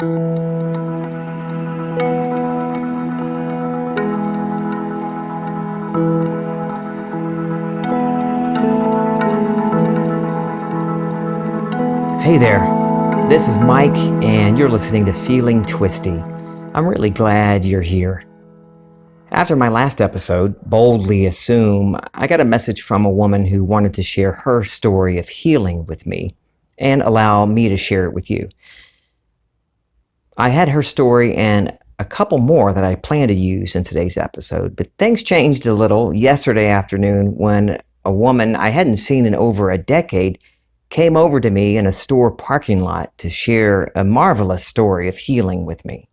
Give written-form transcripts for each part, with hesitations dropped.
Hey there, this is Mike, and you're listening to Feeling Twisty. I'm really glad you're here. After my last episode, Boldly Assume, I got a message from a woman who wanted to share her story of healing with me and allow me to share it with you. I had her story and a couple more that I plan to use in today's episode, but things changed a little yesterday afternoon when a woman I hadn't seen in over a decade came over to me in a store parking lot to share a marvelous story of healing with me.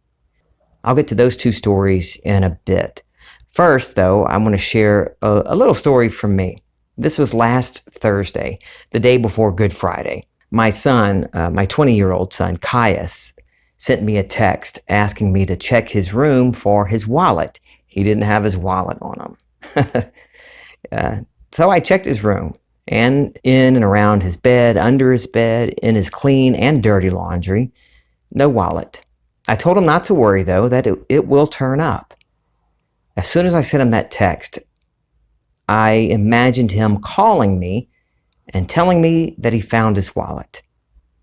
I'll get to those two stories in a bit. First, though, I want to share a little story from me. This was last Thursday, the day before Good Friday. My son, my 20-year-old son, Caius, sent me a text asking me to check his room for his wallet. He didn't have his wallet on him. So I checked his room. And in and around his bed, under his bed, in his clean and dirty laundry, no wallet. I told him not to worry, though, that it will turn up. As soon as I sent him that text, I imagined him calling me and telling me that he found his wallet.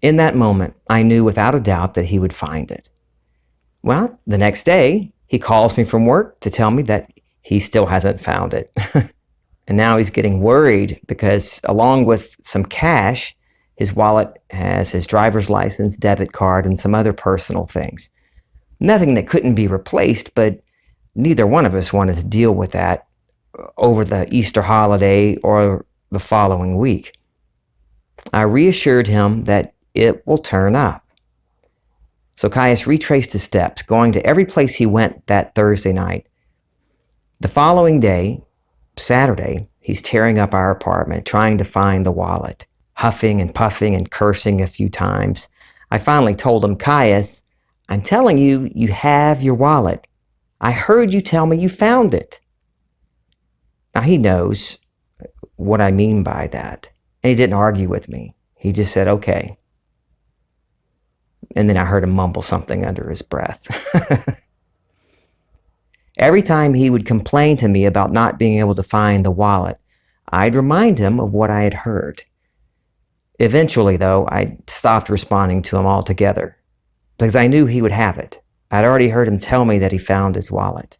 In that moment, I knew without a doubt that he would find it. Well, the next day, he calls me from work to tell me that he still hasn't found it. And now he's getting worried because along with some cash, his wallet has his driver's license, debit card, and some other personal things. Nothing that couldn't be replaced, but neither one of us wanted to deal with that over the Easter holiday or the following week. I reassured him that it will turn up. So Caius retraced his steps, going to every place he went that Thursday night. The following day, Saturday, he's tearing up our apartment, trying to find the wallet, huffing and puffing and cursing a few times. I finally told him, Caius, I'm telling you, you have your wallet. I heard you tell me you found it. Now he knows what I mean by that, and he didn't argue with me. He just said, okay. And then I heard him mumble something under his breath. Every time he would complain to me about not being able to find the wallet, I'd remind him of what I had heard. Eventually, though, I stopped responding to him altogether because I knew he would have it. I'd already heard him tell me that he found his wallet.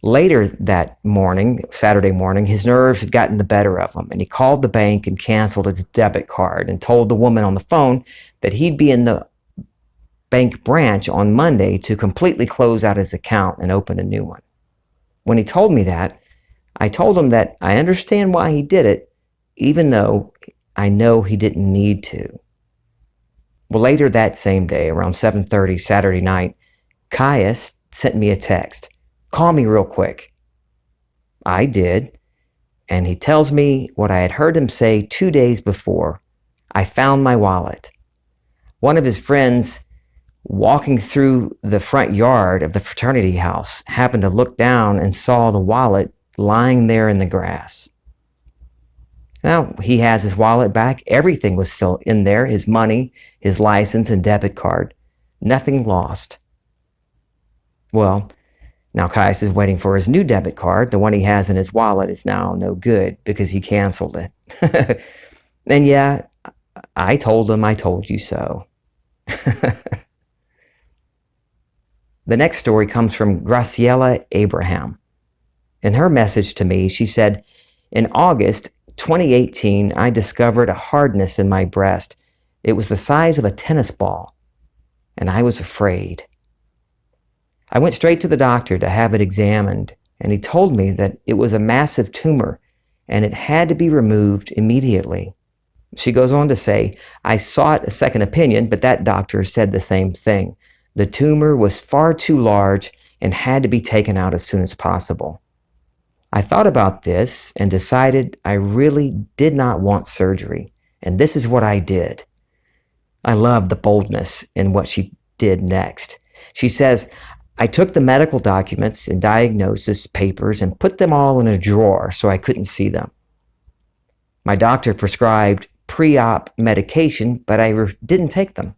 Later that morning, Saturday morning, his nerves had gotten the better of him, and he called the bank and canceled his debit card and told the woman on the phone that he'd be in the bank branch on Monday to completely close out his account and open a new one. When he told me that, I told him that I understand why he did it, even though I know he didn't need to. Well, later that same day, around 7:30 Saturday night, Caius sent me a text. Call me real quick. I did, and he tells me what I had heard him say 2 days before. I found my wallet. One of his friends walking through the front yard of the fraternity house happened to look down and saw the wallet lying there in the grass. Now, he has his wallet back. Everything was still in there, his money, his license and debit card. Nothing lost. Well, now Caius is waiting for his new debit card. The one he has in his wallet is now no good because he canceled it. And yeah, I told him I told you so. The next story comes from Graciela Abraham. In her message to me, she said, in August 2018, I discovered a hardness in my breast. It was the size of a tennis ball, and I was afraid. I went straight to the doctor to have it examined, and he told me that it was a massive tumor, and it had to be removed immediately. She goes on to say, I sought a second opinion, but that doctor said the same thing. The tumor was far too large and had to be taken out as soon as possible. I thought about this and decided I really did not want surgery, and this is what I did. I love the boldness in what she did next. She says, I took the medical documents and diagnosis papers and put them all in a drawer so I couldn't see them. My doctor prescribed pre-op medication, but I didn't take them.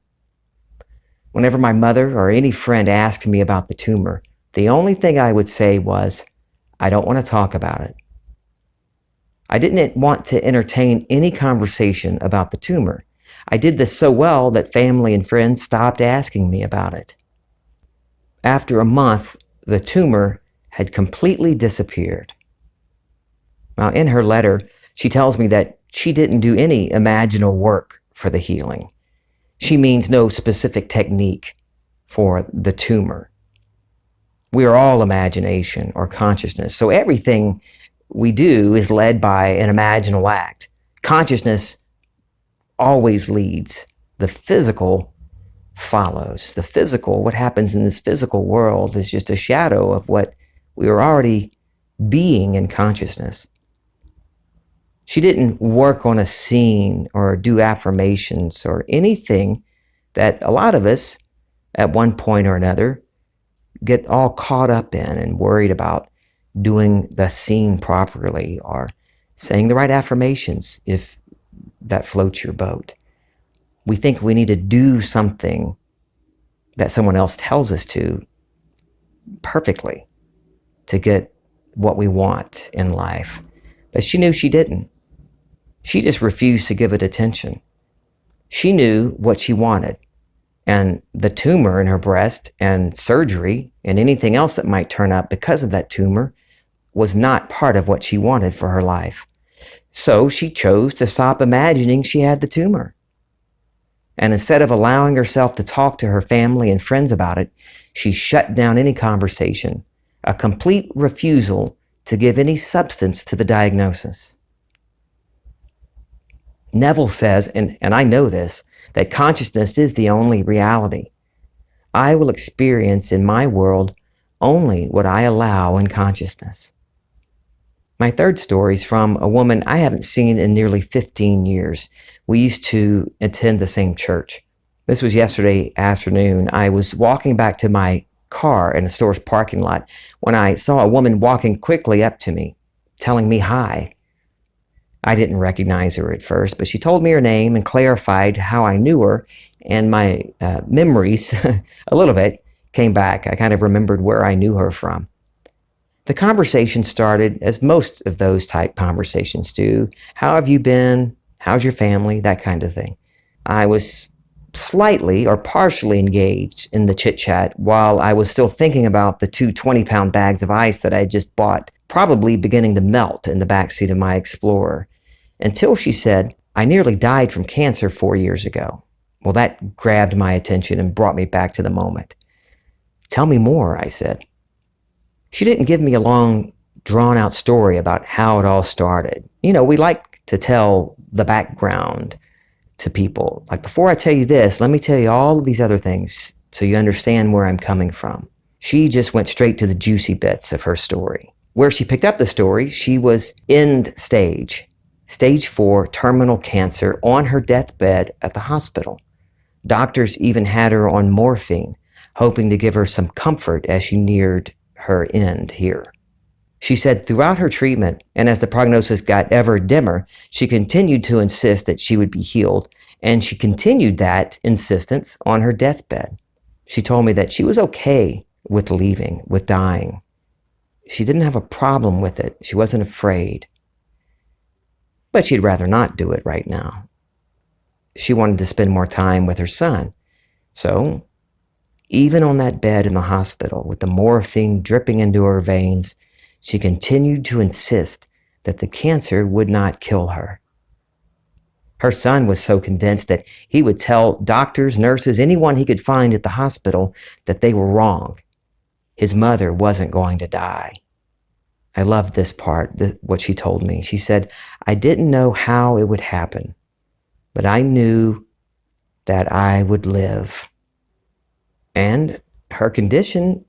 Whenever my mother or any friend asked me about the tumor, the only thing I would say was, I don't want to talk about it. I didn't want to entertain any conversation about the tumor. I did this so well that family and friends stopped asking me about it. After a month, the tumor had completely disappeared. Now, in her letter, she tells me that she didn't do any imaginal work for the healing. She means no specific technique for the tumor. We are all imagination or consciousness, so everything we do is led by an imaginal act. Consciousness always leads. The physical follows. The physical, what happens in this physical world, is just a shadow of what we are already being in consciousness. She didn't work on a scene or do affirmations or anything that a lot of us, at one point or another, get all caught up in and worried about doing the scene properly or saying the right affirmations if that floats your boat. We think we need to do something that someone else tells us to perfectly to get what we want in life. But she knew she didn't. She just refused to give it attention. She knew what she wanted, and the tumor in her breast and surgery and anything else that might turn up because of that tumor was not part of what she wanted for her life. So she chose to stop imagining she had the tumor. And instead of allowing herself to talk to her family and friends about it, she shut down any conversation, a complete refusal to give any substance to the diagnosis. Neville says, and I know this, that consciousness is the only reality. I will experience in my world only what I allow in consciousness. My third story is from a woman I haven't seen in nearly 15 years. We used to attend the same church. This was yesterday afternoon. I was walking back to my car in a store's parking lot when I saw a woman walking quickly up to me, telling me hi. I didn't recognize her at first, but she told me her name and clarified how I knew her, and my memories, a little bit, came back. I kind of remembered where I knew her from. The conversation started as most of those type conversations do. How have you been? How's your family? That kind of thing. I was slightly or partially engaged in the chit-chat while I was still thinking about the two 20-pound bags of ice that I had just bought, probably beginning to melt in the backseat of my Explorer, until she said, I nearly died from cancer 4 years ago. Well, that grabbed my attention and brought me back to the moment. Tell me more, I said. She didn't give me a long, drawn-out story about how it all started. You know, we like to tell the background to people. Like, before I tell you this, let me tell you all of these other things so you understand where I'm coming from. She just went straight to the juicy bits of her story. Where she picked up the story, she was end stage 4 terminal cancer on her deathbed at the hospital. Doctors even had her on morphine, hoping to give her some comfort as she neared her end here. She said throughout her treatment, and as the prognosis got ever dimmer, she continued to insist that she would be healed, and she continued that insistence on her deathbed. She told me that she was okay with leaving, with dying. She didn't have a problem with it. She wasn't afraid. But she'd rather not do it right now. She wanted to spend more time with her son. So, even on that bed in the hospital with the morphine dripping into her veins, she continued to insist that the cancer would not kill her. Her son was so convinced that he would tell doctors, nurses, anyone he could find at the hospital that they were wrong. His mother wasn't going to die. I loved this part, what she told me. She said, I didn't know how it would happen, but I knew that I would live. And her condition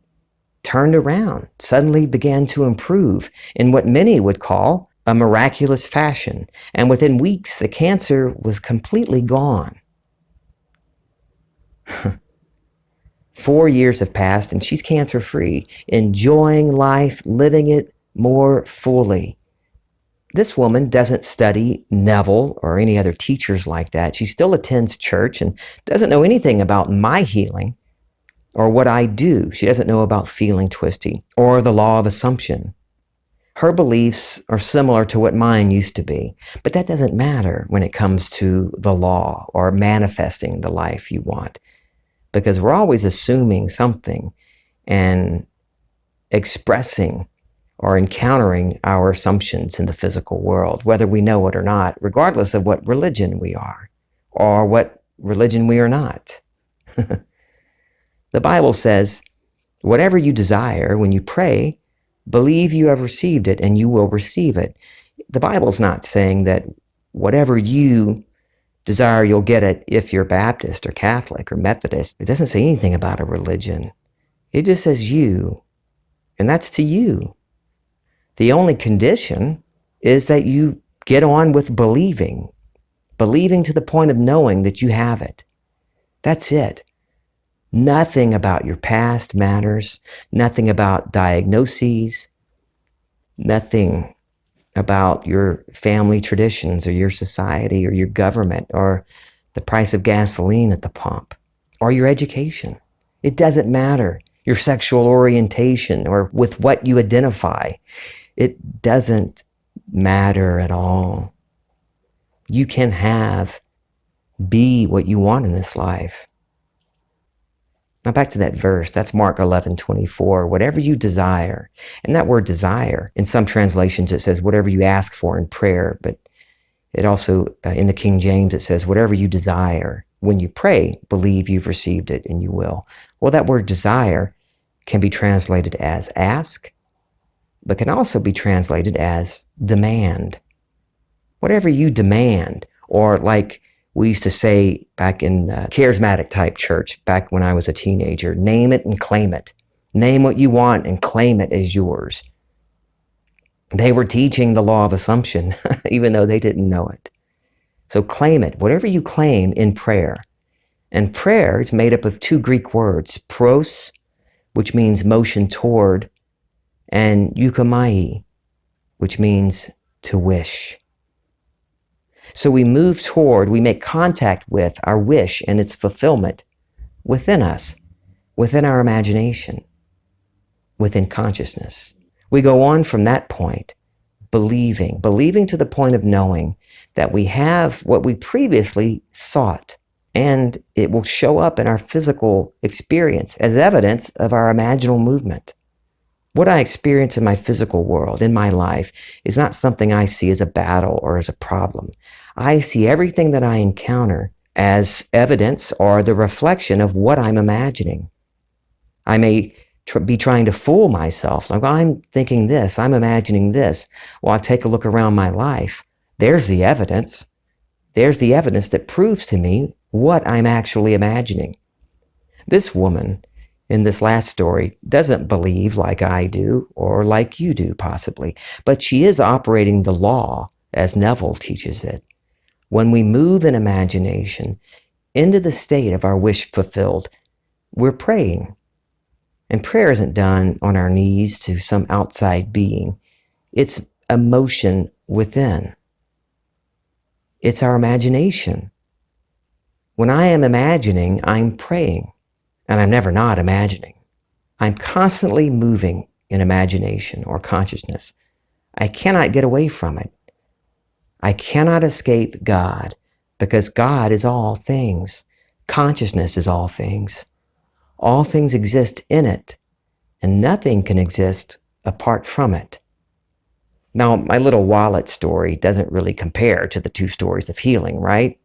turned around, suddenly began to improve in what many would call a miraculous fashion. And within weeks, the cancer was completely gone. 4 years have passed and she's cancer-free, enjoying life, living it more fully. This woman doesn't study Neville or any other teachers like that. She still attends church and doesn't know anything about my healing or what I do. She doesn't know about feeling twisty or the law of assumption. Her beliefs are similar to what mine used to be, but that doesn't matter when it comes to the law or manifesting the life you want, because we're always assuming something and expressing or encountering our assumptions in the physical world, whether we know it or not, regardless of what religion we are or what religion we are not. The Bible says, whatever you desire when you pray, believe you have received it and you will receive it. The Bible's not saying that whatever you desire, you'll get it if you're Baptist or Catholic or Methodist. It doesn't say anything about a religion. It just says you, and that's to you. The only condition is that you get on with believing to the point of knowing that you have it. That's it. Nothing about your past matters, nothing about diagnoses, nothing about your family traditions or your society or your government or the price of gasoline at the pump or your education. It doesn't matter. Your sexual orientation or with what you identify. It doesn't matter at all. You can be what you want in this life. Now back to that verse, that's Mark 11:24. Whatever you desire, and that word desire, in some translations it says whatever you ask for in prayer, but it also, in the King James, it says whatever you desire. When you pray, believe you've received it and you will. Well, that word desire can be translated as ask, but can also be translated as demand. Whatever you demand, or like we used to say back in the charismatic type church, back when I was a teenager, name it and claim it. Name what you want and claim it as yours. They were teaching the law of assumption, even though they didn't know it. So claim it, whatever you claim in prayer. And prayer is made up of two Greek words, pros, which means motion toward, and eukomai, which means to wish. So we move toward, we make contact with our wish and its fulfillment within us, within our imagination, within consciousness. We go on from that point, believing to the point of knowing that we have what we previously sought, and it will show up in our physical experience as evidence of our imaginal movement. What I experience in my physical world, in my life, is not something I see as a battle or as a problem. I see everything that I encounter as evidence or the reflection of what I'm imagining. I may be trying to fool myself. Like, I'm thinking this, I'm imagining this. Well, I take a look around my life. There's the evidence. There's the evidence that proves to me what I'm actually imagining. This woman in this last story doesn't believe like I do or like you do, possibly, but she is operating the law as Neville teaches it. When we move in imagination into the state of our wish fulfilled, we're praying. And prayer isn't done on our knees to some outside being. It's emotion within. It's our imagination. When I am imagining, I'm praying. And I'm never not imagining. I'm constantly moving in imagination or consciousness. I cannot get away from it. I cannot escape God because God is all things. Consciousness is all things. All things exist in it, and nothing can exist apart from it. Now, my little wallet story doesn't really compare to the two stories of healing, right?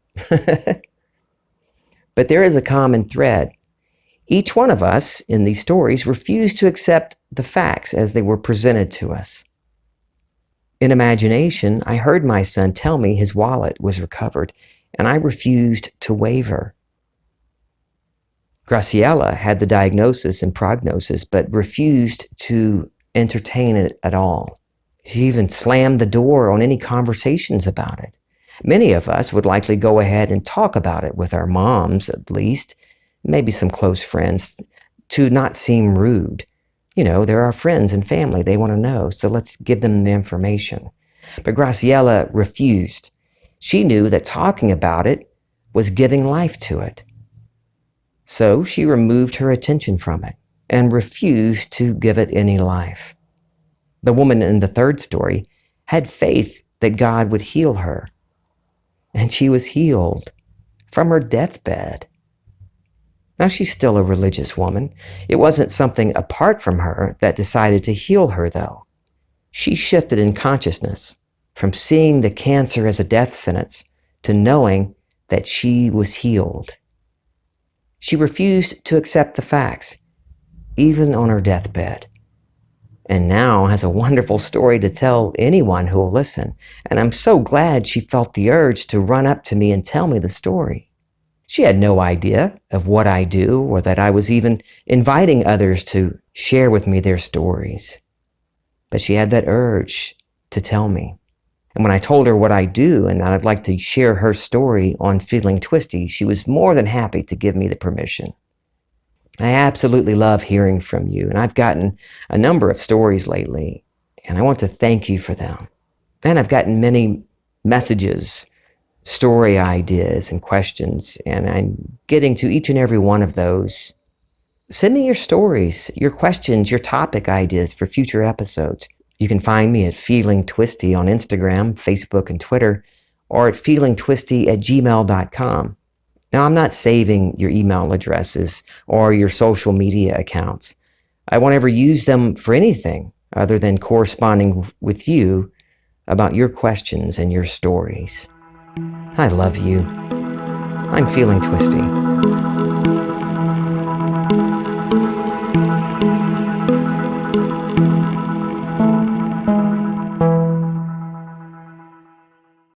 But there is a common thread. Each one of us in these stories refused to accept the facts as they were presented to us. In imagination, I heard my son tell me his wallet was recovered, and I refused to waver. Graciela had the diagnosis and prognosis, but refused to entertain it at all. She even slammed the door on any conversations about it. Many of us would likely go ahead and talk about it with our moms, at least, maybe some close friends, to not seem rude. You know, they're our friends and family. They want to know, so let's give them the information. But Graciela refused. She knew that talking about it was giving life to it. So she removed her attention from it and refused to give it any life. The woman in the third story had faith that God would heal her, and she was healed from her deathbed. Now, she's still a religious woman. It wasn't something apart from her that decided to heal her, though. She shifted in consciousness from seeing the cancer as a death sentence to knowing that she was healed. She refused to accept the facts, even on her deathbed, and now has a wonderful story to tell anyone who will listen. And I'm so glad she felt the urge to run up to me and tell me the story. She had no idea of what I do or that I was even inviting others to share with me their stories. But she had that urge to tell me. And when I told her what I do and that I'd like to share her story on Feeling Twisty, she was more than happy to give me the permission. I absolutely love hearing from you, and I've gotten a number of stories lately, and I want to thank you for them. And I've gotten many messages, story ideas, and questions, and I'm getting to each and every one of those. Send me your stories, your questions, your topic ideas for future episodes. You can find me at Feeling Twisty on Instagram, Facebook, and Twitter, or at feelingtwisty@gmail.com. Now, I'm not saving your email addresses or your social media accounts. I won't ever use them for anything other than corresponding with you about your questions and your stories. I love you. I'm Feeling Twisty.